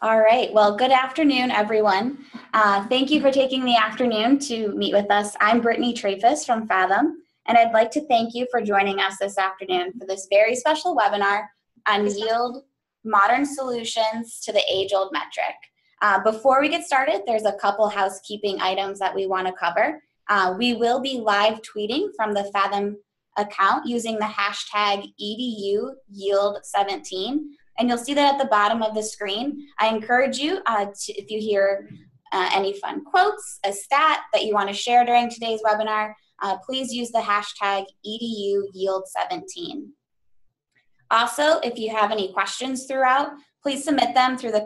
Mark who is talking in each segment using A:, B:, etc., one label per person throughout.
A: All right. Well, good afternoon, everyone. Thank you for taking the afternoon to meet with us. I'm Brittany Traphus from Fathom, and I'd like to thank you for joining us this afternoon for this very special webinar on yield modern solutions to the age-old metric. Before we get started, there's a couple housekeeping items that we want to cover. We will be live tweeting from the Fathom account using the hashtag EDUYield17. And you'll see that at the bottom of the screen. I encourage you, if you hear any fun quotes, a stat that you want to share during today's webinar, please use the hashtag EDUYield17. Also, if you have any questions throughout, please submit them through the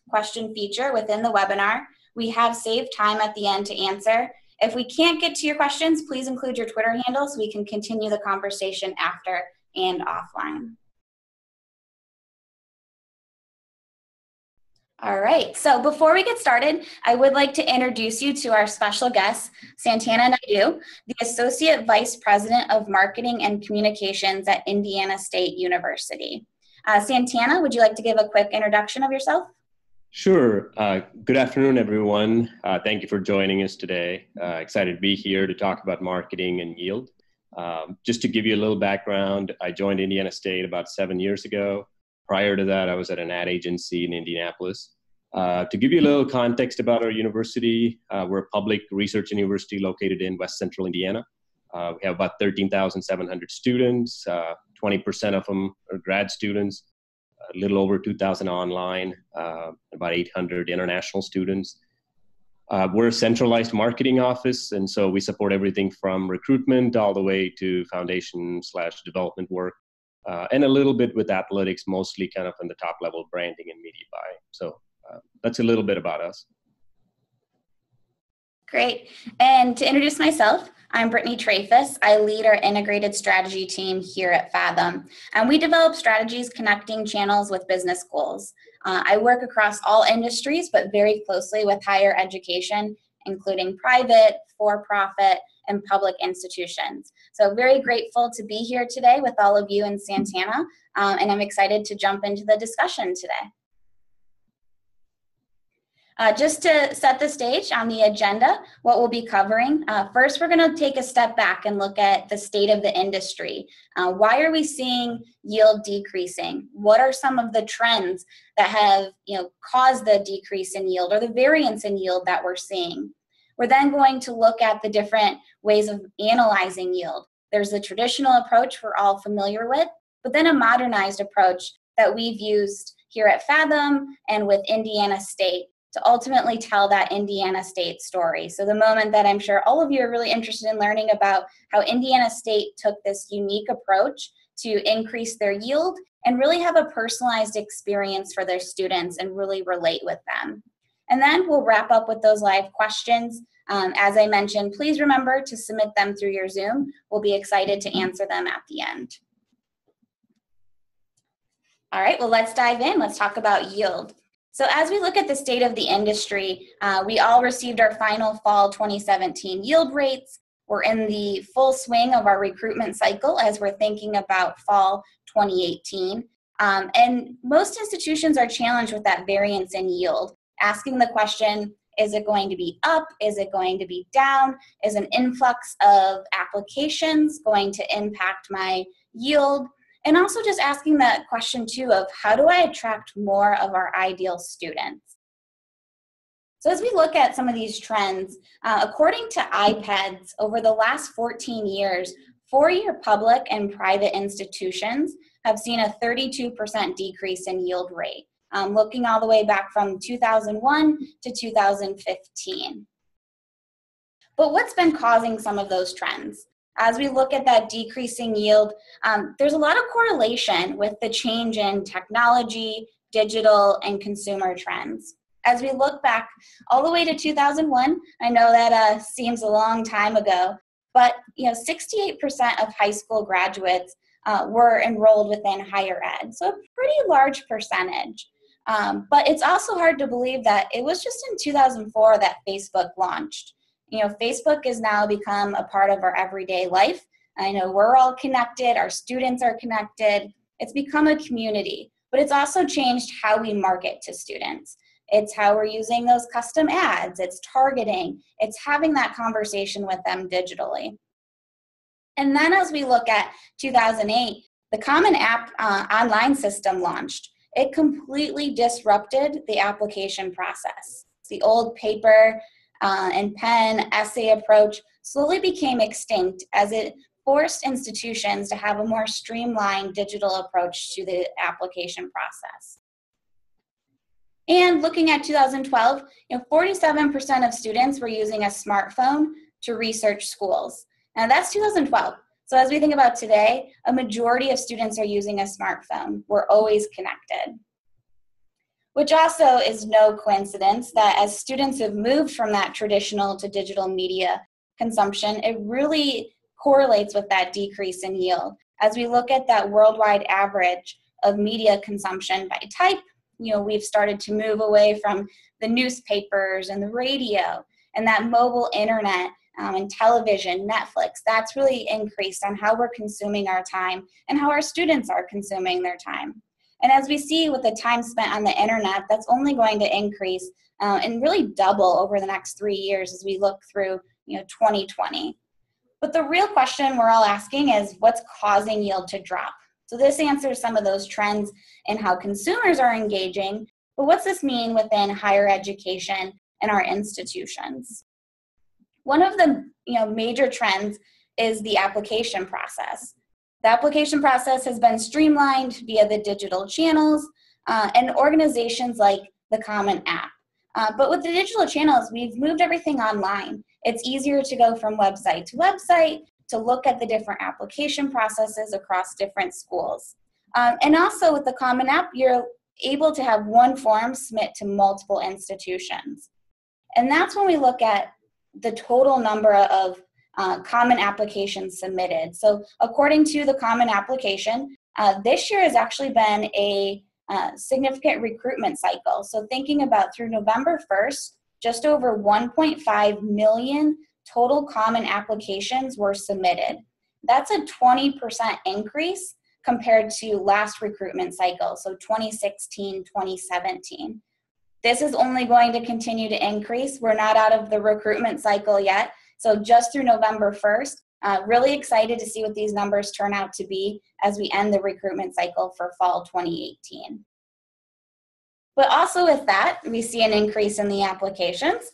A: question feature within the webinar. We have saved time at the end to answer. If we can't get to your questions, please include your Twitter handle so we can continue the conversation after and offline. All right, so before we get started, I would like to introduce you to our special guest, Santana Naidu, the Associate Vice President of Marketing and Communications at Indiana State University. Santana, would you like to give a quick introduction of yourself?
B: Sure. Good afternoon, everyone. Thank you for joining us today. Excited to be here to talk about marketing and yield. Just to give you a little background, I joined Indiana State about 7 years ago. Prior to that, I was at an ad agency in Indianapolis. To give you a little context about our university, we're a public research university located in West Central Indiana. We have about 13,700 students, 20% of them are grad students, a little over 2,000 online, about 800 international students. We're a centralized marketing office, and so we support everything from recruitment all the way to foundation/development work. And a little bit with athletics, mostly kind of in the top level branding and media buy. So that's a little bit about us.
A: Great. And to introduce myself, I'm Brittany Traphus. I lead our integrated strategy team here at Fathom. And we develop strategies connecting channels with business goals. I work across all industries, but very closely with higher education, including private, for-profit, and public institutions. So very grateful to be here today with all of you in Santana, and I'm excited to jump into the discussion today. Just to set the stage on the agenda, what we'll be covering, first we're going to take a step back and look at the state of the industry. Why are we seeing yield decreasing? What are some of the trends that have caused the decrease in yield or the variance in yield that we're seeing? We're then going to look at the different ways of analyzing yield. There's the traditional approach we're all familiar with, but then a modernized approach that we've used here at Fathom and with Indiana State to ultimately tell that Indiana State story. So the moment that I'm sure all of you are really interested in learning about how Indiana State took this unique approach to increase their yield and really have a personalized experience for their students and really relate with them. And then we'll wrap up with those live questions. As I mentioned, please remember to submit them through your Zoom. We'll be excited to answer them at the end. All right, well, let's dive in. Let's talk about yield. So as we look at the state of the industry, we all received our final fall 2017 yield rates. We're in the full swing of our recruitment cycle as we're thinking about fall 2018. And most institutions are challenged with that variance in yield, asking the question, is it going to be up? Is it going to be down? Is an influx of applications going to impact my yield? And also just asking that question too of how do I attract more of our ideal students? So as we look at some of these trends, according to iPads, over the last 14 years, four-year public and private institutions have seen a 32% decrease in yield rate. Looking all the way back from 2001 to 2015. But what's been causing some of those trends? As we look at that decreasing yield, there's a lot of correlation with the change in technology, digital, and consumer trends. As we look back all the way to 2001, I know that seems a long time ago, but 68% of high school graduates were enrolled within higher ed, so a pretty large percentage. But it's also hard to believe that it was just in 2004 that Facebook launched. Facebook has now become a part of our everyday life. I know we're all connected, our students are connected. It's become a community. but it's also changed how we market to students. It's how we're using those custom ads, it's targeting, it's having that conversation with them digitally. And then as we look at 2008, the Common App online system launched. It completely disrupted the application process. The old paper and pen essay approach slowly became extinct as it forced institutions to have a more streamlined digital approach to the application process. And looking at 2012, 47% of students were using a smartphone to research schools. Now that's 2012. So as we think about today, a majority of students are using a smartphone. We're always connected. Which also is no coincidence that as students have moved from that traditional to digital media consumption, it really correlates with that decrease in yield. As we look at that worldwide average of media consumption by type, we've started to move away from the newspapers and the radio and that mobile internet and television, Netflix. That's really increased on how we're consuming our time and how our students are consuming their time. And as we see with the time spent on the internet, that's only going to increase and really double over the next 3 years as we look through 2020. But the real question we're all asking is what's causing yield to drop? So this answers some of those trends in how consumers are engaging, but what's this mean within higher education and our institutions? One of the major trends is the application process. The application process has been streamlined via the digital channels and organizations like the Common App. But with the digital channels, we've moved everything online. It's easier to go from website to website to look at the different application processes across different schools. And also with the Common App, you're able to have one form submit to multiple institutions. And that's when we look at the total number of common applications submitted. So according to the Common Application, this year has actually been a significant recruitment cycle. So thinking about through November 1st, just over 1.5 million total common applications were submitted. That's a 20% increase compared to last recruitment cycle, so 2016, 2017. This is only going to continue to increase. We're not out of the recruitment cycle yet. So just through November 1st, really excited to see what these numbers turn out to be as we end the recruitment cycle for fall 2018. But also with that, we see an increase in the applications.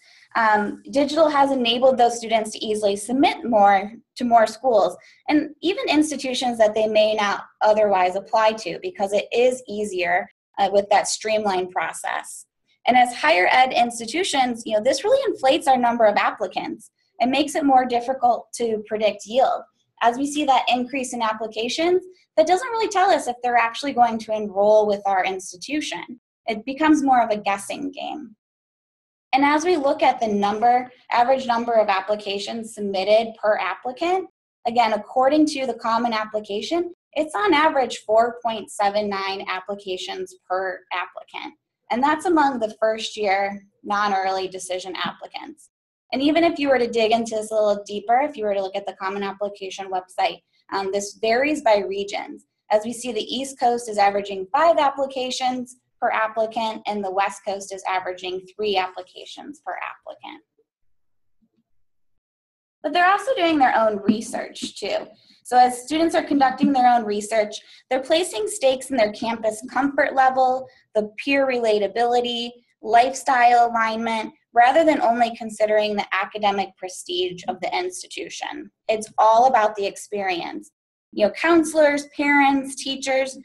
A: Digital has enabled those students to easily submit more to more schools and even institutions that they may not otherwise apply to because it is easier with that streamlined process. And as higher ed institutions, this really inflates our number of applicants and makes it more difficult to predict yield. As we see that increase in applications, that doesn't really tell us if they're actually going to enroll with our institution. It becomes more of a guessing game. And as we look at the average number of applications submitted per applicant, again, according to the Common Application, it's on average 4.79 applications per applicant. And that's among the first-year non-early decision applicants. And even if you were to dig into this a little deeper, if you were to look at the Common Application website, this varies by regions. As we see, the East Coast is averaging 5 applications per applicant, and the West Coast is averaging 3 applications per applicant. But they're also doing their own research too. So as students are conducting their own research, they're placing stakes in their campus comfort level, the peer relatability, lifestyle alignment, rather than only considering the academic prestige of the institution. It's all about the experience. Counselors, parents, teachers,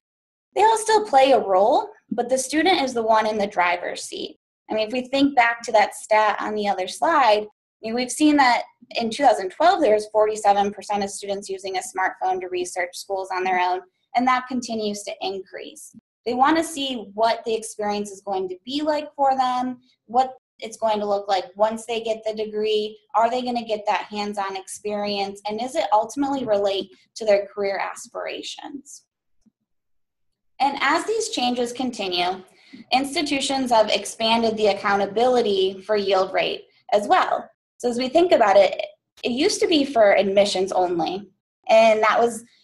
A: they all still play a role, but the student is the one in the driver's seat. I mean, if we think back to that stat on the other slide, we've seen that in 2012, there was 47% of students using a smartphone to research schools on their own, and that continues to increase. They want to see what the experience is going to be like for them, what it's going to look like once they get the degree. Are they going to get that hands-on experience? And does it ultimately relate to their career aspirations? And as these changes continue, institutions have expanded the accountability for yield rate as well. So as we think about it, it used to be for admissions only, and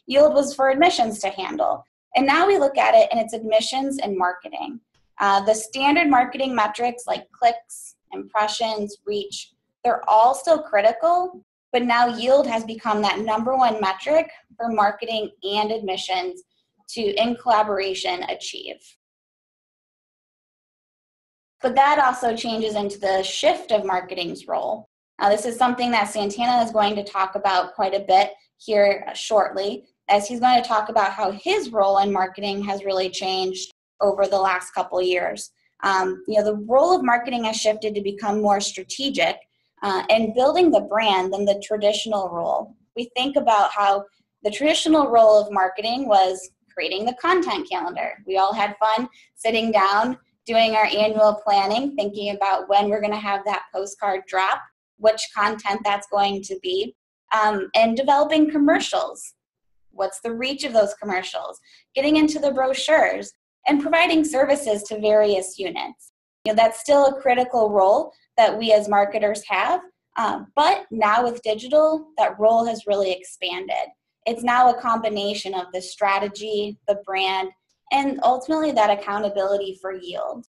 A: yield was for admissions to handle. And now we look at it in its admissions and marketing. The standard marketing metrics like clicks, impressions, reach, they're all still critical, but now yield has become that #1 metric for marketing and admissions to, in collaboration, achieve. But that also changes into the shift of marketing's role. Now, this is something that Santana is going to talk about quite a bit here shortly, as he's going to talk about how his role in marketing has really changed over the last couple years. The role of marketing has shifted to become more strategic and building the brand than the traditional role. We think about how the traditional role of marketing was creating the content calendar. We all had fun sitting down, doing our annual planning, thinking about when we're going to have that postcard drop, which content that's going to be, and developing commercials. What's the reach of those commercials? Getting into the brochures and providing services to various units. That's still a critical role that we as marketers have, but now with digital, that role has really expanded. It's now a combination of the strategy, the brand, and ultimately that accountability for yield.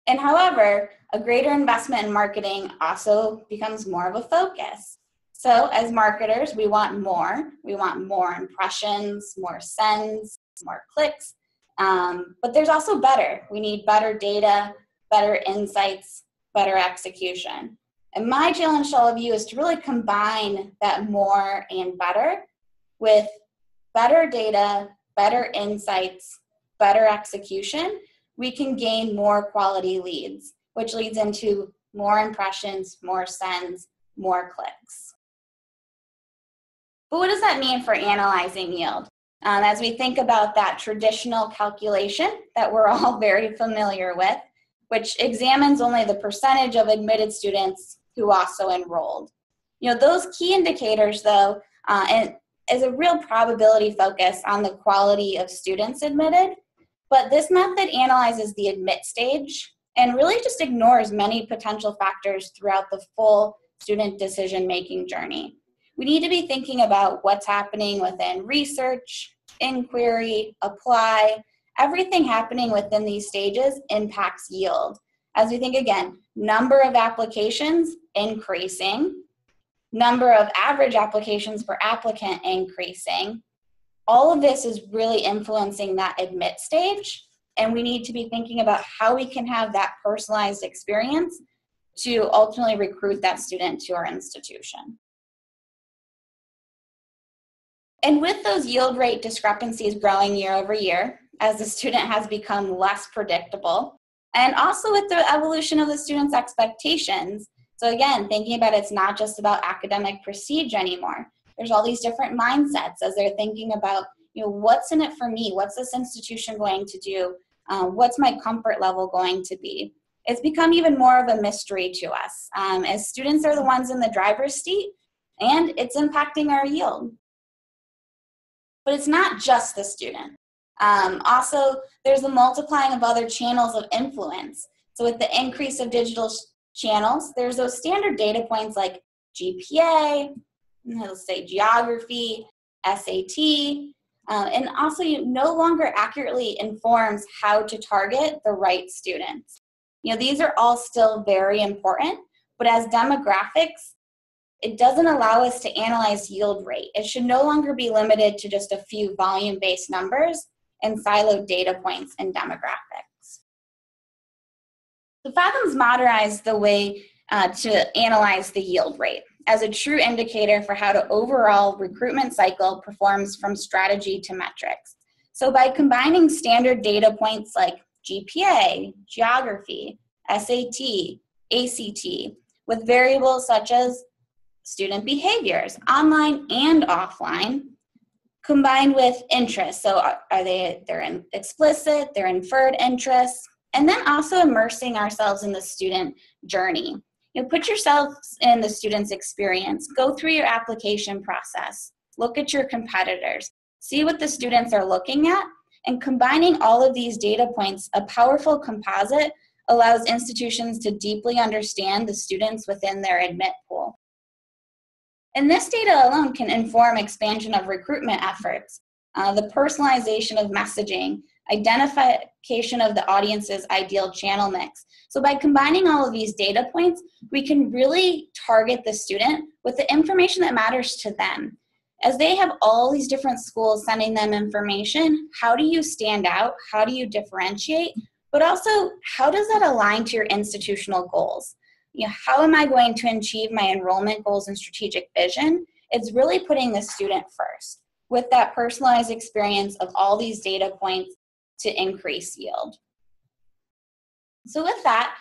A: And however, a greater investment in marketing also becomes more of a focus. So as marketers, we want more. We want more impressions, more sends, more clicks, but there's also better. We need better data, better insights, better execution. And my challenge to all of you is to really combine that more and better with better data, better insights, better execution. We can gain more quality leads, which leads into more impressions, more sends, more clicks. But what does that mean for analyzing yield? As we think about that traditional calculation that we're all very familiar with, which examines only the percentage of admitted students who also enrolled. Those key indicators, though, is a real probability focus on the quality of students admitted, but this method analyzes the admit stage and really just ignores many potential factors throughout the full student decision-making journey. We need to be thinking about what's happening within research, inquiry, apply. Everything happening within these stages impacts yield. As we think again, number of applications increasing, number of average applications per applicant increasing. All of this is really influencing that admit stage, and we need to be thinking about how we can have that personalized experience to ultimately recruit that student to our institution. And with those yield rate discrepancies growing year over year, as the student has become less predictable, and also with the evolution of the student's expectations. So again, thinking about it's not just about academic prestige anymore. There's all these different mindsets as they're thinking about, what's in it for me? What's this institution going to do? What's my comfort level going to be? It's become even more of a mystery to us, as students are the ones in the driver's seat, and it's impacting our yield. But it's not just the student. Also, there's the multiplying of other channels of influence. So with the increase of digital channels, there's those standard data points like GPA, let's say geography, SAT, and also no longer accurately informs how to target the right students. These are all still very important, but as demographics, it doesn't allow us to analyze yield rate. It should no longer be limited to just a few volume-based numbers and siloed data points and demographics. So Fathom's modernized the way to analyze the yield rate as a true indicator for how the overall recruitment cycle performs from strategy to metrics. So by combining standard data points like GPA, geography, SAT, ACT, with variables such as student behaviors, online and offline, combined with interests. So they're explicit, they're inferred interests, and then also immersing ourselves in the student journey. Put yourselves in the student's experience, go through your application process, look at your competitors, see what the students are looking at, and combining all of these data points, a powerful composite allows institutions to deeply understand the students within their admit pool. And this data alone can inform expansion of recruitment efforts. the personalization of messaging, identification of the audience's ideal channel mix. So by combining all of these data points, we can really target the student with the information that matters to them. As they have all these different schools sending them information, how do you stand out? How do you differentiate? But also, how does that align to your institutional goals? How am I going to achieve my enrollment goals and strategic vision? It's really putting the student first with that personalized experience of all these data points to increase yield. So with that,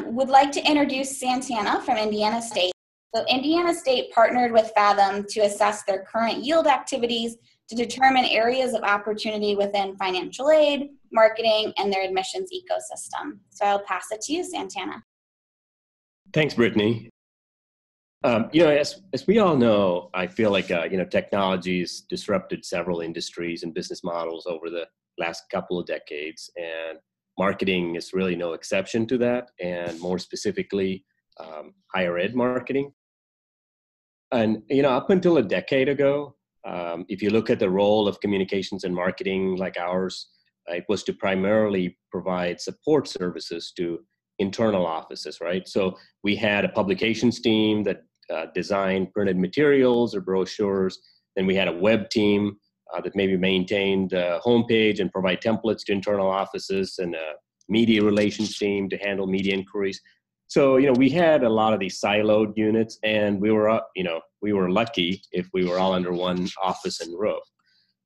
A: would like to introduce Santana from Indiana State. So Indiana State partnered with Fathom to assess their current yield activities to determine areas of opportunity within financial aid, marketing, and their admissions ecosystem. So I'll pass it to you, Santana.
B: Thanks, Brittany. As we all know, I feel like, technology's disrupted several industries and business models over the last couple of decades, and marketing is really no exception to that, and more specifically, higher ed marketing. And, up until a decade ago, if you look at the role of communications and marketing like ours, it was to primarily provide support services to internal offices, right? So we had a publications team that designed printed materials or brochures. Then we had a web team that maybe maintained the homepage and provide templates to internal offices, and a media relations team to handle media inquiries. So, we had a lot of these siloed units, and we were lucky if we were all under one office and roof.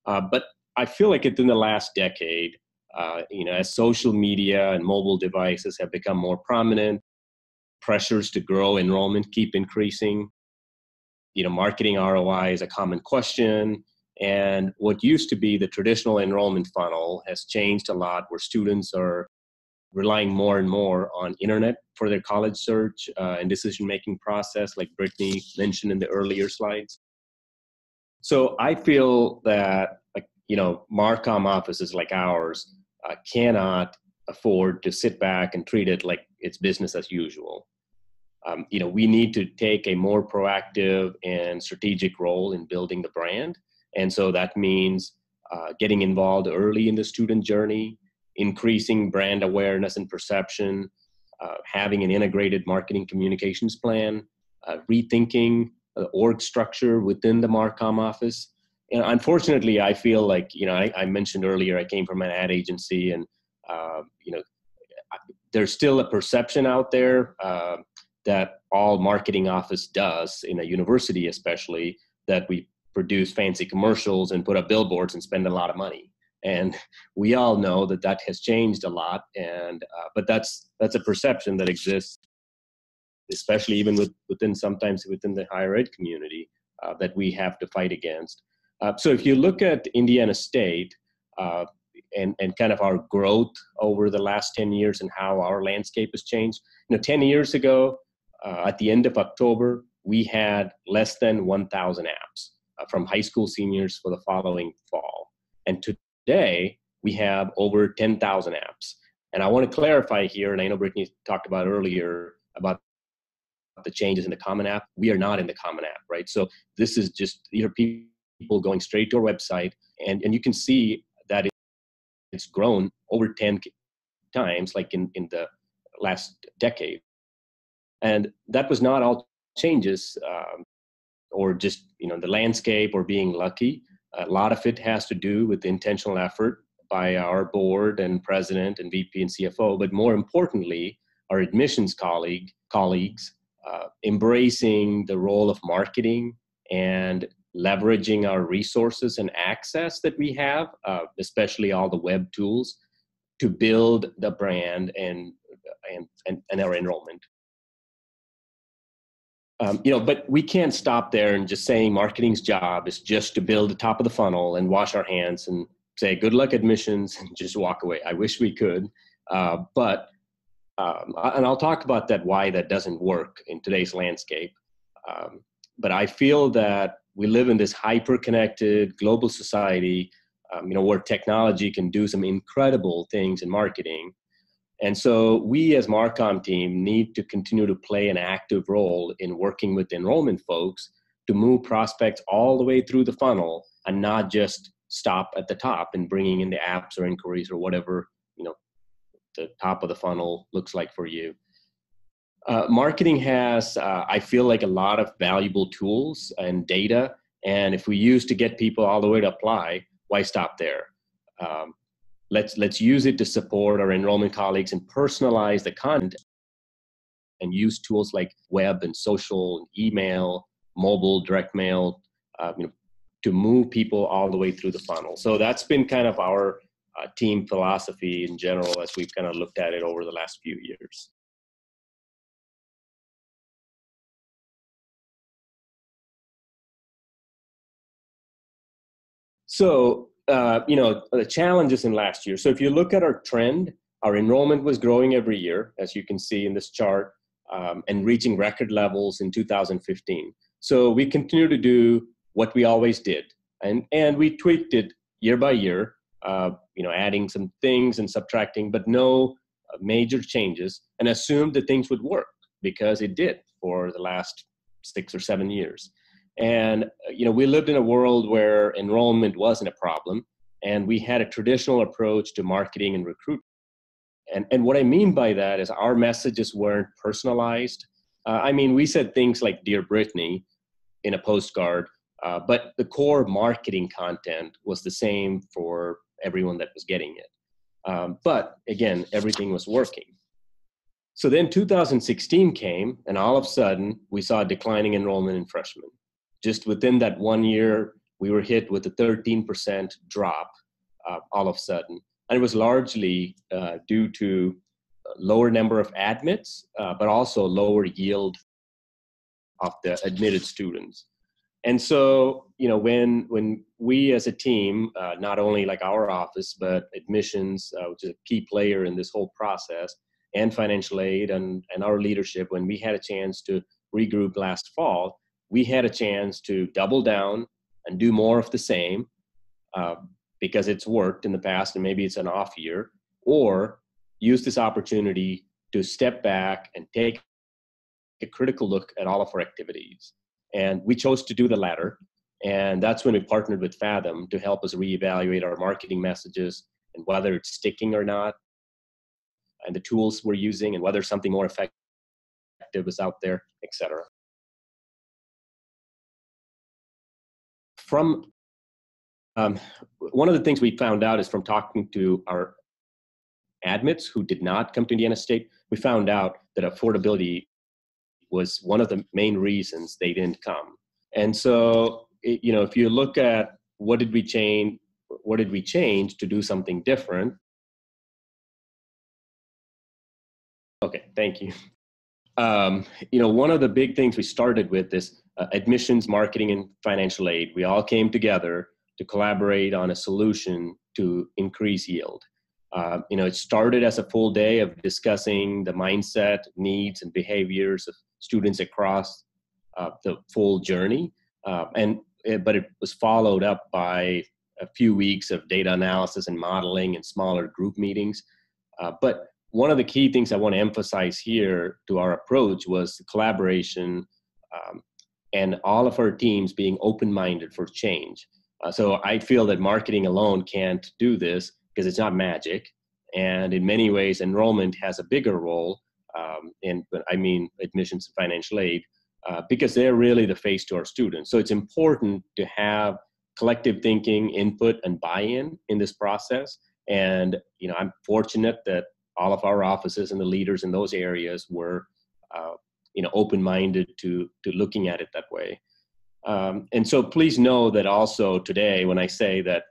B: But I feel like within the last decade, as social media and mobile devices have become more prominent, pressures to grow enrollment keep increasing. Marketing ROI is a common question. And what used to be the traditional enrollment funnel has changed a lot, where students are relying more and more on internet for their college search and decision-making process, like Brittany mentioned in the earlier slides. So I feel that, Marcom offices like ours cannot afford to sit back and treat it like it's business as usual. We need to take a more proactive and strategic role in building the brand. And so that means getting involved early in the student journey, increasing brand awareness and perception, having an integrated marketing communications plan, rethinking the org structure within the Marcom office. And unfortunately, I feel like, I mentioned earlier, I came from an ad agency, and, there's still a perception out there that all marketing office does, in a university especially, that we produce fancy commercials and put up billboards and spend a lot of money. And we all know that has changed a lot, and but that's a perception that exists, especially even sometimes within the higher ed community, that we have to fight against. So if you look at Indiana State and kind of our growth over the last 10 years and how our landscape has changed, 10 years ago, at the end of October, we had less than 1,000 apps from high school seniors for the following fall. And today, we have over 10,000 apps. And I want to clarify here, and I know Brittany talked about earlier about the changes in the Common App. We are not in the Common App, right? So this is just people going straight to our website, and you can see that it's grown over 10 times, like in the last decade. And that was not all changes or just, the landscape or being lucky. A lot of it has to do with intentional effort by our board and president and VP and CFO, but more importantly, our admissions colleagues embracing the role of marketing and leveraging our resources and access that we have, especially all the web tools, to build the brand and our enrollment. But we can't stop there and just saying marketing's job is just to build the top of the funnel and wash our hands and say, good luck admissions, and just walk away. I wish we could. And I'll talk about why that doesn't work in today's landscape. But I feel that we live in this hyper-connected global society, where technology can do some incredible things in marketing. And so we as Marcom team need to continue to play an active role in working with enrollment folks to move prospects all the way through the funnel and not just stop at the top and bringing in the apps or inquiries or whatever, the top of the funnel looks like for you. Marketing has, I feel like, a lot of valuable tools and data. And if we use to get people all the way to apply, why stop there? Let's use it to support our enrollment colleagues and personalize the content and use tools like web and social, email, mobile, direct mail, to move people all the way through the funnel. So that's been kind of our team philosophy in general as we've kind of looked at it over the last few years. So, the challenges in last year. So if you look at our trend, our enrollment was growing every year, as you can see in this chart, and reaching record levels in 2015. So we continue to do what we always did. And we tweaked it year by year, adding some things and subtracting, but no major changes, and assumed that things would work because it did for the last 6 or 7 years. And, we lived in a world where enrollment wasn't a problem, and we had a traditional approach to marketing and recruitment. And what I mean by that is our messages weren't personalized. We said things like "Dear Brittany" in a postcard, but the core marketing content was the same for everyone that was getting it. But again, everything was working. So then 2016 came, and all of a sudden, we saw a declining enrollment in freshmen. Just within that 1 year, we were hit with a 13% drop all of a sudden. And it was largely due to lower number of admits, but also lower yield of the admitted students. And so, when we as a team, not only like our office, but admissions, which is a key player in this whole process, and financial aid and our leadership, when we had a chance to regroup last fall, we had a chance to double down and do more of the same because it's worked in the past and maybe it's an off year, or use this opportunity to step back and take a critical look at all of our activities. And we chose to do the latter. And that's when we partnered with Fathom to help us reevaluate our marketing messages and whether it's sticking or not, and the tools we're using, and whether something more effective is out there, etc. From one of the things we found out is from talking to our admits who did not come to Indiana State, we found out that affordability was one of the main reasons they didn't come. And so, if you look at what did we change to do something different? Okay, thank you. One of the big things we started with is admissions, marketing, and financial aid. We all came together to collaborate on a solution to increase yield. It started as a full day of discussing the mindset, needs, and behaviors of students across the full journey. But it was followed up by a few weeks of data analysis and modeling and smaller group meetings. But one of the key things I want to emphasize here to our approach was the collaboration and all of our teams being open-minded for change. So I feel that marketing alone can't do this because it's not magic. And in many ways, enrollment has a bigger role admissions and financial aid, because they're really the face to our students. So it's important to have collective thinking, input, and buy-in in this process. And, I'm fortunate that all of our offices and the leaders in those areas were, open-minded to looking at it that way. And so please know that also today, when I say that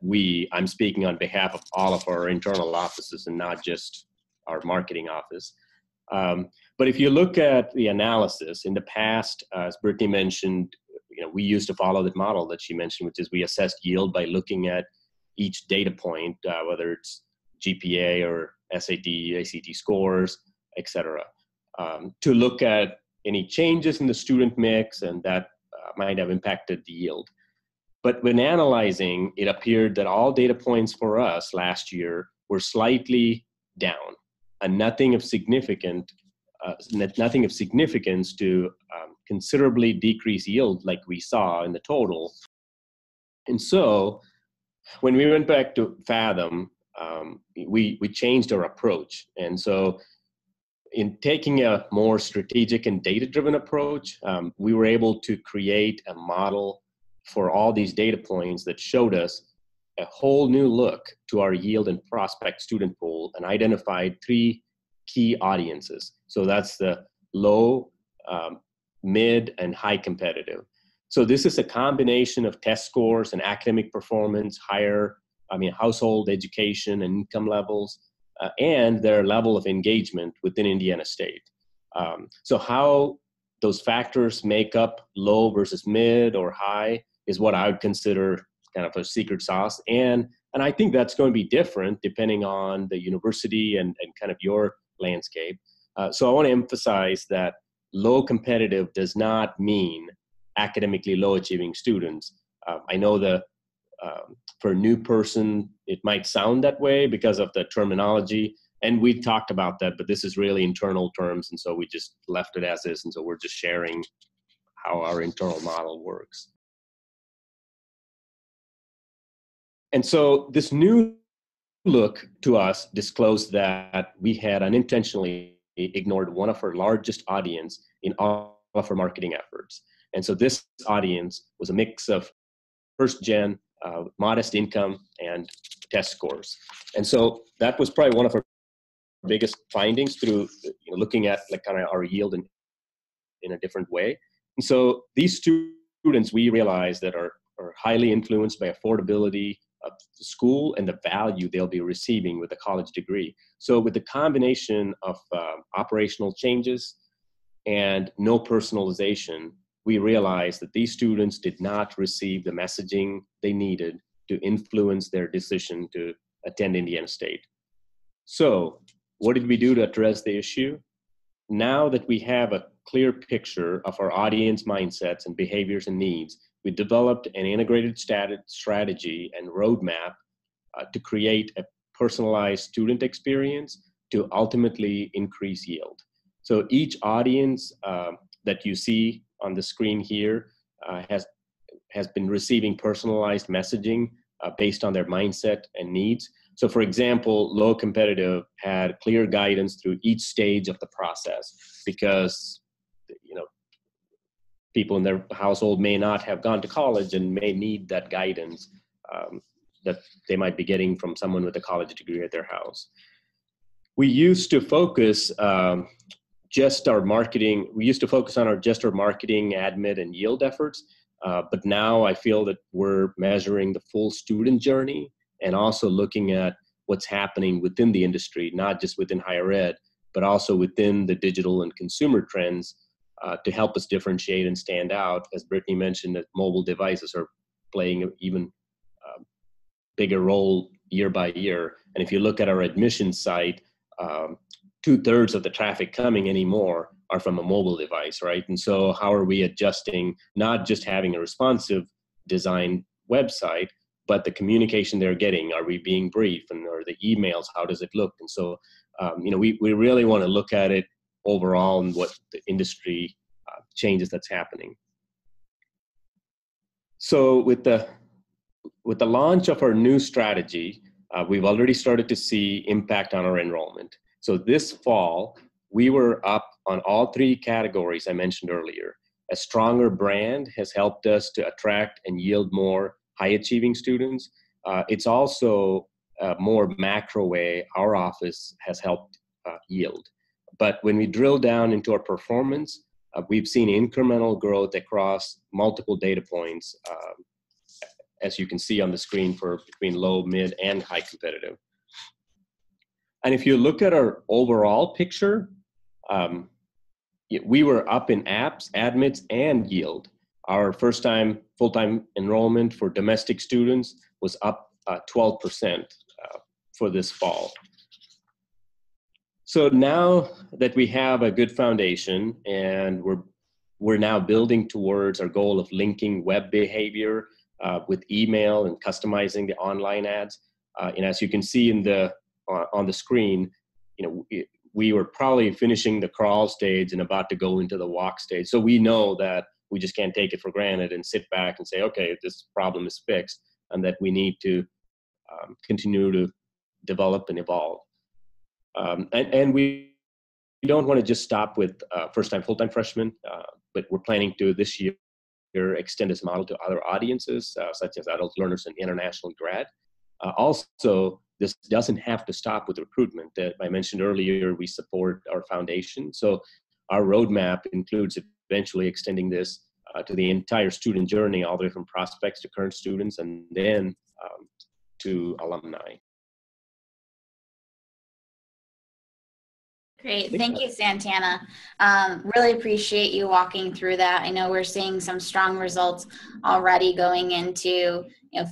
B: I'm speaking on behalf of all of our internal offices and not just our marketing office. But if you look at the analysis in the past, as Brittany mentioned, we used to follow the model that she mentioned, which is we assessed yield by looking at each data point, whether it's GPA or SAT, ACT scores, etc., to look at any changes in the student mix, and that might have impacted the yield. But when analyzing, it appeared that all data points for us last year were slightly down, and nothing of significance to considerably decrease yield like we saw in the total. And so When we went back to Fathom, we changed our approach. And so in taking a more strategic and data-driven approach, we were able to create a model for all these data points that showed us a whole new look to our yield and prospect student pool and identified 3 key audiences. So that's the low, mid, and high competitive. So this is a combination of test scores and academic performance, household education and income levels, and their level of engagement within Indiana State. So how those factors make up low versus mid or high is what I would consider kind of a secret sauce. And I think that's going to be different depending on the university and kind of your landscape. So I want to emphasize that low competitive does not mean academically low achieving students. I know for a new person, it might sound that way because of the terminology. And we talked about that, but this is really internal terms. And so we just left it as is. And so we're just sharing how our internal model works. And so this new look to us disclosed that we had unintentionally ignored one of our largest audience in all of our marketing efforts. And so this audience was a mix of first-gen, modest income, and test scores. And so that was probably one of our biggest findings through looking at kind of our yield in a different way. And so these students, we realized that are highly influenced by affordability of the school and the value they'll be receiving with a college degree. So with the combination of operational changes and no personalization, we realized that these students did not receive the messaging they needed to influence their decision to attend Indiana State. So what did we do to address the issue? Now that we have a clear picture of our audience mindsets and behaviors and needs, we developed an integrated strategy and roadmap to create a personalized student experience to ultimately increase yield. So each audience that you see on the screen here has been receiving personalized messaging based on their mindset and needs. So for example, low competitive had clear guidance through each stage of the process because people in their household may not have gone to college and may need that guidance that they might be getting from someone with a college degree at their house. We used to focus just our marketing, just our marketing, admit, and yield efforts. But now I feel that we're measuring the full student journey and also looking at what's happening within the industry, not just within higher ed, but also within the digital and consumer trends to help us differentiate and stand out. As Brittany mentioned, that mobile devices are playing an even bigger role year by year. And if you look at our admissions site, 2/3 of the traffic coming anymore are from a mobile device, right? And so how are we adjusting, not just having a responsive design website, but the communication they're getting? Are we being brief? And or the emails, how does it look? And so, we really want to look at it overall and what the industry changes that's happening. So with the launch of our new strategy, we've already started to see impact on our enrollment. So this fall, we were up on all 3 categories I mentioned earlier. A stronger brand has helped us to attract and yield more high-achieving students. It's also a more macro way our office has helped yield. But when we drill down into our performance, we've seen incremental growth across multiple data points, as you can see on the screen for between low, mid, and high competitive. And if you look at our overall picture, we were up in apps, admits, and yield. Our first-time full-time enrollment for domestic students was up 12% for this fall. So now that we have a good foundation and we're now building towards our goal of linking web behavior with email and customizing the online ads, and as you can see on the screen, we were probably finishing the crawl stage and about to go into the walk stage. So we know that we just can't take it for granted and sit back and say, okay, this problem is fixed, and that we need to continue to develop and evolve. And we don't want to just stop with first-time, full-time freshmen, but we're planning to this year extend this model to other audiences, such as adult learners and international grad. Also, this doesn't have to stop with recruitment. I mentioned earlier, we support our foundation. So our roadmap includes eventually extending this to the entire student journey, all the way from prospects to current students, and then to alumni.
A: Great. Thank you, Santana. Really appreciate you walking through that. I know we're seeing some strong results already going into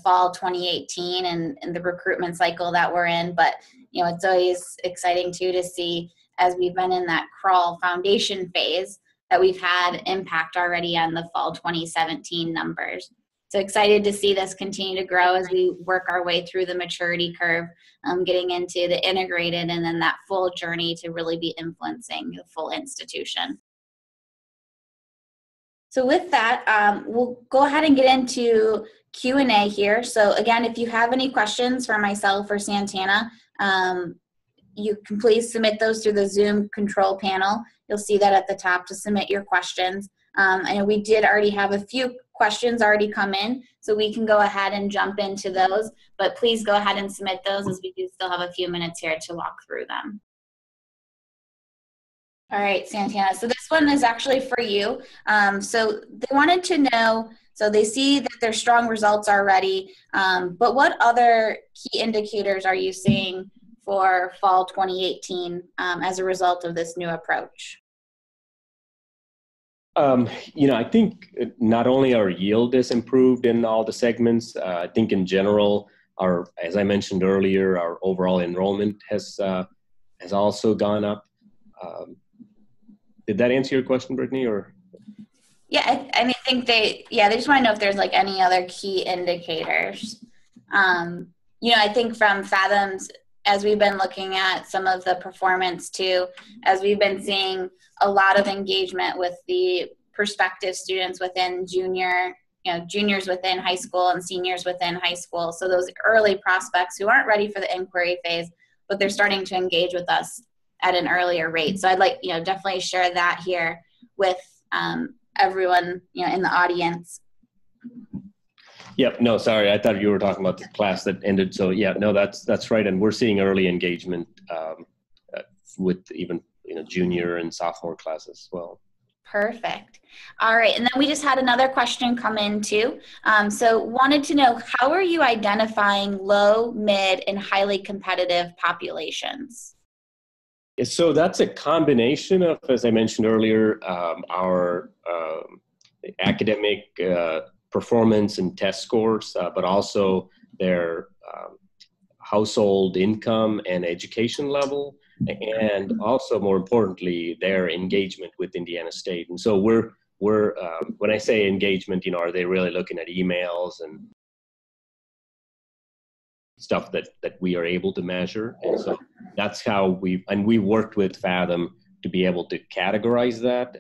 A: fall 2018 and the recruitment cycle that we're in. But it's always exciting too to see, as we've been in that crawl foundation phase, that we've had impact already on the fall 2017 numbers. So excited to see this continue to grow as we work our way through the maturity curve, getting into the integrated and then that full journey to really be influencing the full institution. So with that, we'll go ahead and get into Q&A here. So again, if you have any questions for myself or Santana, you can please submit those through the Zoom control panel. You'll see that at the top to submit your questions. I know we did already have a few questions already come in, so we can go ahead and jump into those, but please go ahead and submit those as we do still have a few minutes here to walk through them. All right, Santana, so this one is actually for you. So they wanted to know, so they see that there's strong results already, but what other key indicators are you seeing for fall 2018 as a result of this new approach?
B: I think not only our yield is improved in all the segments, I think in general, as I mentioned earlier, our overall enrollment has also gone up. Did that answer your question, Brittany, or?
A: Yeah, I think they just want to know if there's like any other key indicators. I think from Fathom's, as we've been looking at some of the performance too, as we've been seeing a lot of engagement with the prospective students within juniors within high school and seniors within high school. So those early prospects who aren't ready for the inquiry phase, but they're starting to engage with us at an earlier rate. So I'd like, definitely share that here with everyone, in the audience.
B: Yep. No, sorry. I thought you were talking about the class that ended. So yeah, no, that's right. And we're seeing early engagement with even junior and sophomore classes as well.
A: Perfect. All right. And then we just had another question come in too. So wanted to know, how are you identifying low, mid, and highly competitive populations?
B: So that's a combination of, as I mentioned earlier, our academic performance and test scores, but also their household income and education level, and also more importantly, their engagement with Indiana State. And so we're when I say engagement, are they really looking at emails and stuff that we are able to measure? And so that's how we worked with Fathom to be able to categorize that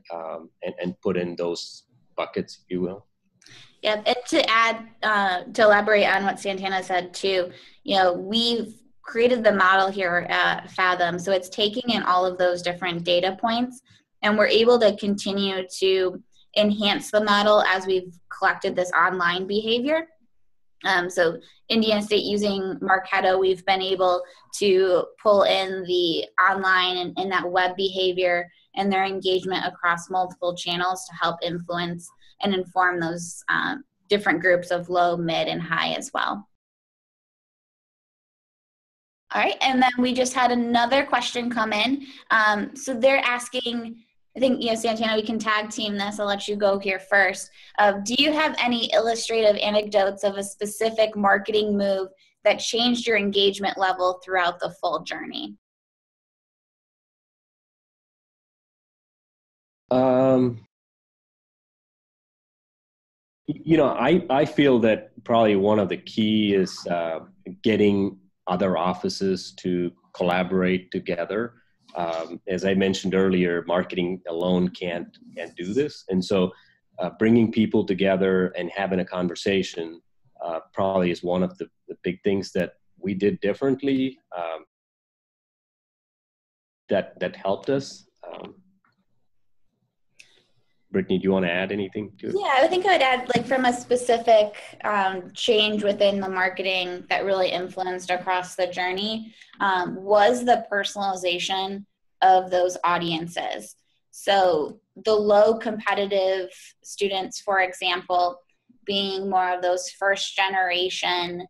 B: and put in those buckets, if you will.
A: Yeah, and to add, to elaborate on what Santana said too, we've created the model here at Fathom. So it's taking in all of those different data points, and we're able to continue to enhance the model as we've collected this online behavior. So Indiana State using Marketo, we've been able to pull in the online and that web behavior and their engagement across multiple channels to help influence and inform those different groups of low, mid, and high as well. All right, and then we just had another question come in. So they're asking, I think, Santana, we can tag team this. I'll let you go here first. Do you have any illustrative anecdotes of a specific marketing move that changed your engagement level throughout the full journey?
B: I feel that probably one of the key is getting other offices to collaborate together. As I mentioned earlier, marketing alone can't do this. And so bringing people together and having a conversation probably is one of the big things that we did differently that helped us? Brittany, do you want to add anything to it?
A: Yeah, I think I would add, like, from a specific change within the marketing that really influenced across the journey was the personalization of those audiences. So the low competitive students, for example, being more of those first generation,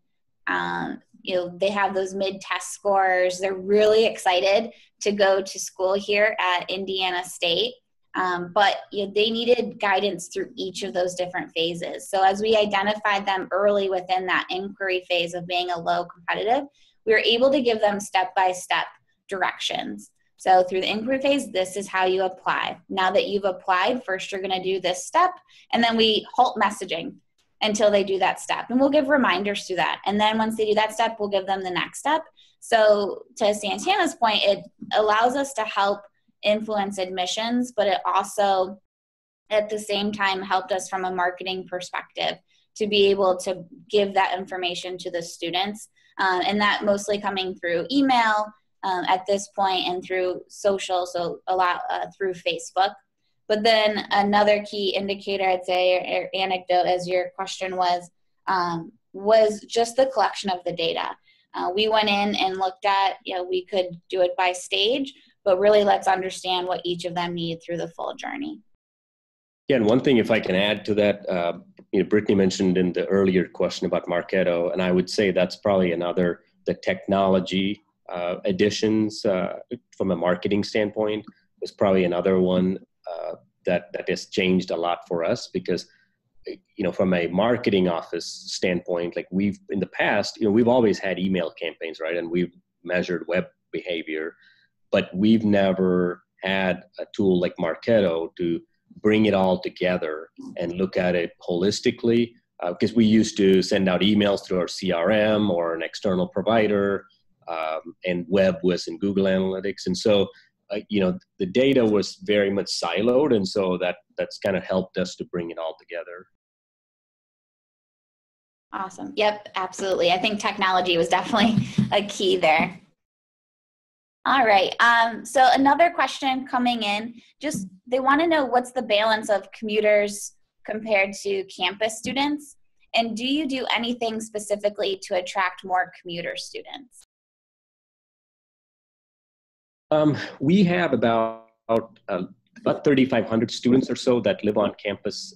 A: they have those mid-test scores. They're really excited to go to school here at Indiana State. But they needed guidance through each of those different phases. So as we identified them early within that inquiry phase of being a low competitive, we were able to give them step-by-step directions. So through the inquiry phase, this is how you apply. Now that you've applied, first you're going to do this step, and then we halt messaging until they do that step. And we'll give reminders through that. And then once they do that step, we'll give them the next step. So to Santana's point, it allows us to help influence admissions, but it also at the same time helped us from a marketing perspective to be able to give that information to the students, and that mostly coming through email at this point and through social, so a lot through Facebook. But then another key indicator, I'd say, or anecdote, as your question was just the collection of the data. We went in and looked at, we could do it by stage, but really let's understand what each of them need through the full journey.
B: Yeah, and one thing, if I can add to that, Brittany mentioned in the earlier question about Marketo, and I would say that's probably another, the technology additions from a marketing standpoint was probably another one that has changed a lot for us, because from a marketing office standpoint, like we've in the past, we've always had email campaigns, right? And we've measured web behavior, but we've never had a tool like Marketo to bring it all together and look at it holistically, because we used to send out emails through our CRM or an external provider, and web was in Google Analytics. And so, the data was very much siloed. And so that's kind of helped us to bring it all together.
A: Awesome. Yep, absolutely. I think technology was definitely a key there. All right. So another question coming in, just they want to know what's the balance of commuters compared to campus students, and do you do anything specifically to attract more commuter students?
B: We have about 3,500 students or so that live on campus,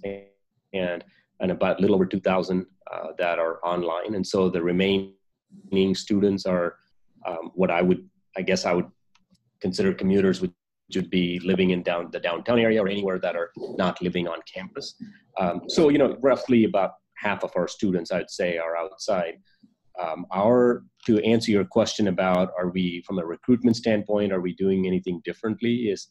B: and about a little over 2,000 that are online. And so the remaining students are what I would consider commuters, which would be living in the downtown area or anywhere that are not living on campus. So, roughly about half of our students, I'd say, are outside. To answer your question about, are we, from a recruitment standpoint, are we doing anything differently, is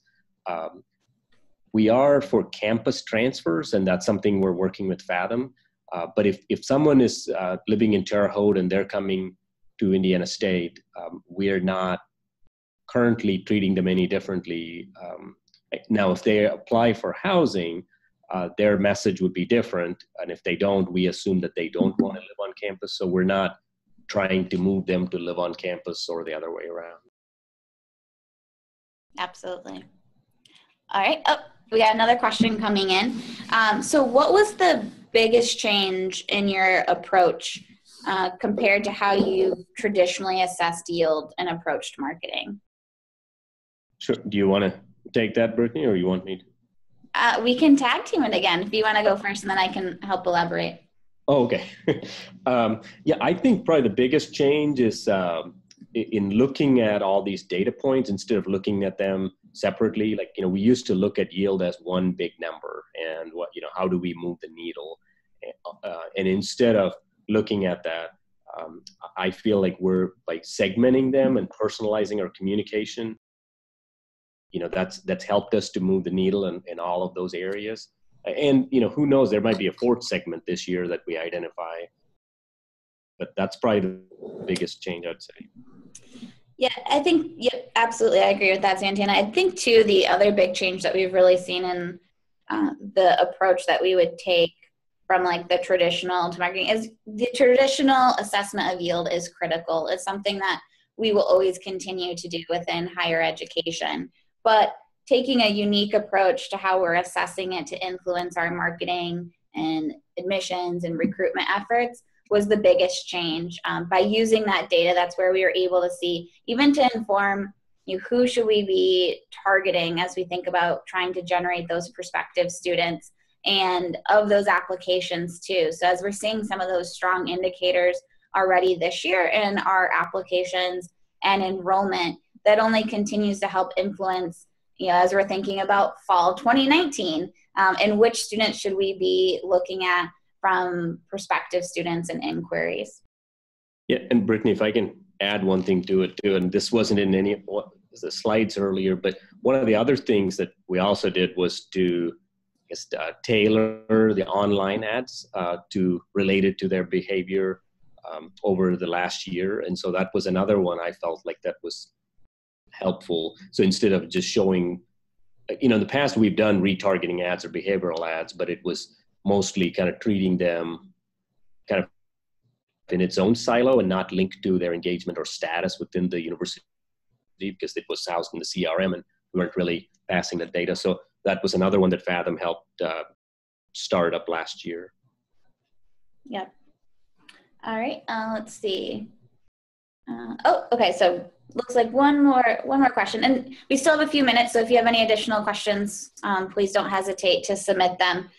B: we are for campus transfers, and that's something we're working with Fathom. But if someone is living in Terre Haute and they're coming to Indiana State, we're not currently treating them any differently. Now, if they apply for housing, their message would be different. And if they don't, we assume that they don't want to live on campus. So we're not trying to move them to live on campus or the other way around.
A: Absolutely. All right. Oh, we got another question coming in. So what was the biggest change in your approach compared to how you traditionally assessed yield and approached marketing?
B: Sure. Do you want to take that, Brittany, or you want me to?
A: We can tag team it again if you want to go first, and then I can help elaborate.
B: Oh, okay. Yeah, I think probably the biggest change is in looking at all these data points instead of looking at them separately. Like, we used to look at yield as one big number, and how do we move the needle? And instead of looking at that, I feel like we're segmenting them and personalizing our communication. That's helped us to move the needle in all of those areas. And, who knows, there might be a fourth segment this year that we identify, but that's probably the biggest change, I'd say.
A: Yeah, I think, absolutely. I agree with that, Santana. I think too, the other big change that we've really seen in the approach that we would take from like the traditional to marketing is the traditional assessment of yield is critical. It's something that we will always continue to do within higher education. But taking a unique approach to how we're assessing it to influence our marketing and admissions and recruitment efforts was the biggest change. By using that data, that's where we were able to see, even to inform who should we be targeting as we think about trying to generate those prospective students and of those applications too. So as we're seeing some of those strong indicators already this year in our applications and enrollment, that only continues to help influence, as we're thinking about fall 2019, and which students should we be looking at from prospective students and inquiries.
B: Yeah, and Brittany, if I can add one thing to it too, and this wasn't in any of the slides earlier, but one of the other things that we also did was to tailor the online ads to related to their behavior over the last year. And so that was another one I felt like that was helpful. So instead of just showing, in the past we've done retargeting ads or behavioral ads, but it was mostly kind of treating them kind of in its own silo and not linked to their engagement or status within the university because it was housed in the CRM and we weren't really passing the data. So that was another one that Fathom helped start up last year.
A: Yep. All right, let's see. Okay, so looks like one more question, and we still have a few minutes, so if you have any additional questions, please don't hesitate to submit them.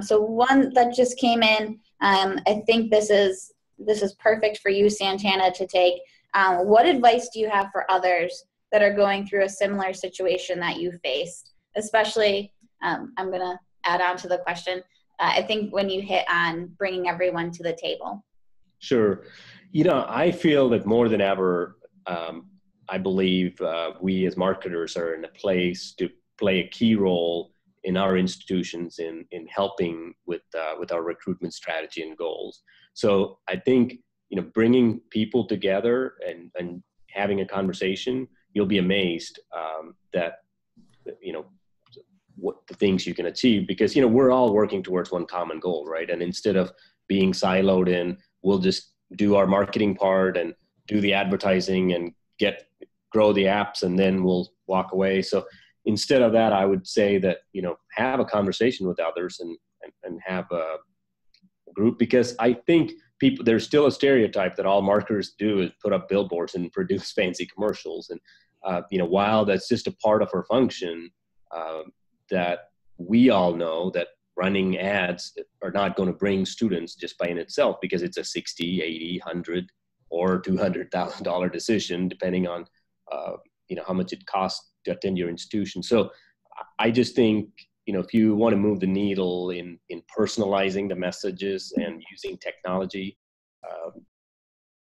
A: So one that just came in, I think this is perfect for you, Santana, to take. What advice do you have for others that are going through a similar situation that you faced? Especially, I'm going to add on to the question, I think when you hit on bringing everyone to the table.
B: Sure. I feel that more than ever, I believe we as marketers are in a place to play a key role in our institutions in helping with our recruitment strategy and goals. So I think, bringing people together and having a conversation, you'll be amazed that, what the things you can achieve, because, we're all working towards one common goal, right? And instead of being siloed in, we'll just do our marketing part and do the advertising and grow the apps, and then we'll walk away. So instead of that, I would say that, have a conversation with others and have a group, because I think there's still a stereotype that all marketers do is put up billboards and produce fancy commercials. And, while that's just a part of our function, that we all know that running ads are not going to bring students just by in itself, because it's a $60, $80, $100 or $200,000 decision, depending on, how much it costs to attend your institution. So I just think, if you want to move the needle in personalizing the messages and using technology,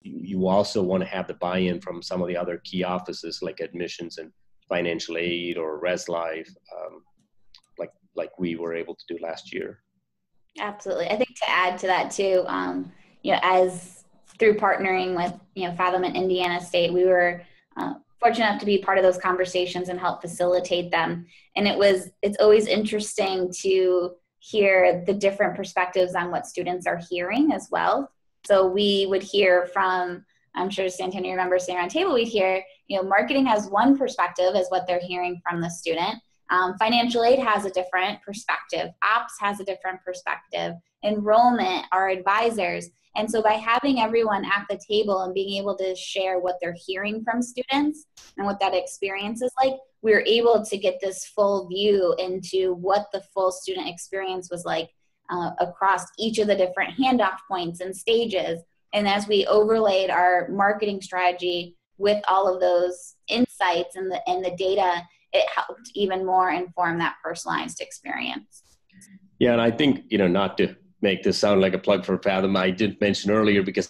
B: you also want to have the buy-in from some of the other key offices like admissions and financial aid or Res Life, like we were able to do last year.
A: Absolutely. I think to add to that too, as through partnering with, Fathom and Indiana State, we were fortunate enough to be part of those conversations and help facilitate them. And it's always interesting to hear the different perspectives on what students are hearing as well. So we would hear from, I'm sure Santana remembers sitting around the table, we'd hear, marketing has one perspective as what they're hearing from the student. Financial aid has a different perspective. Ops has a different perspective. Enrollment, our advisors. And so by having everyone at the table and being able to share what they're hearing from students and what that experience is like, we were able to get this full view into what the full student experience was like across each of the different handoff points and stages. And as we overlaid our marketing strategy with all of those insights and the data, it helped even more inform that personalized experience.
B: Yeah, and I think, not to make this sound like a plug for Fathom, I did mention earlier, because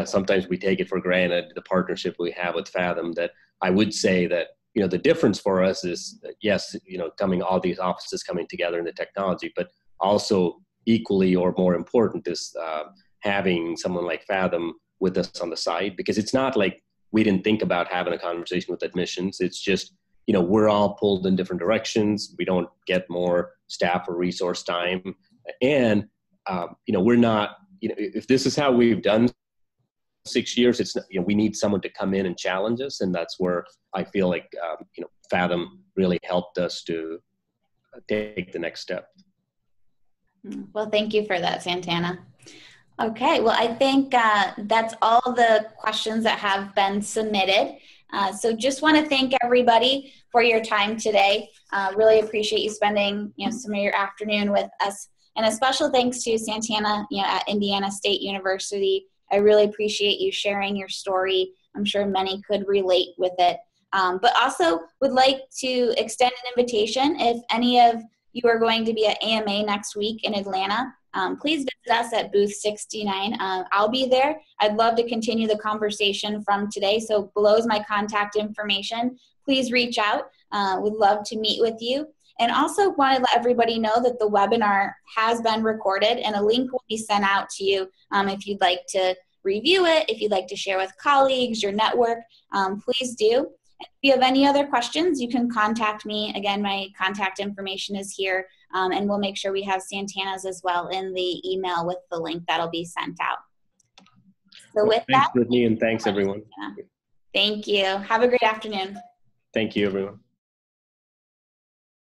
B: sometimes we take it for granted, the partnership we have with Fathom, that I would say that, the difference for us is, yes, all these offices coming together in the technology, but also equally or more important is having someone like Fathom with us on the side, because it's not like we didn't think about having a conversation with admissions. It's just, we're all pulled in different directions. We don't get more staff or resource time. And we're not, if this is how we've done 6 years, it's, we need someone to come in and challenge us. And that's where I feel like, Fathom really helped us to take the next step.
A: Well, thank you for that, Santana. Okay, well, I think that's all the questions that have been submitted. So just want to thank everybody for your time today. Really appreciate you spending some of your afternoon with us. And a special thanks to Santana at Indiana State University. I really appreciate you sharing your story. I'm sure many could relate with it. But also would like to extend an invitation. If any of you are going to be at AMA next week in Atlanta, please visit us at booth 69. I'll be there. I'd love to continue the conversation from today. So below is my contact information. Please reach out. We'd love to meet with you. And also want to let everybody know that the webinar has been recorded and a link will be sent out to you if you'd like to review it, if you'd like to share with colleagues, your network, please do. If you have any other questions, you can contact me. Again, my contact information is here, and we'll make sure we have Santana's as well in the email with the link that'll be sent out. So with
B: thanks,
A: that,
B: Brittany, and thanks, everyone.
A: Thank you. Have a great afternoon.
B: Thank you, everyone.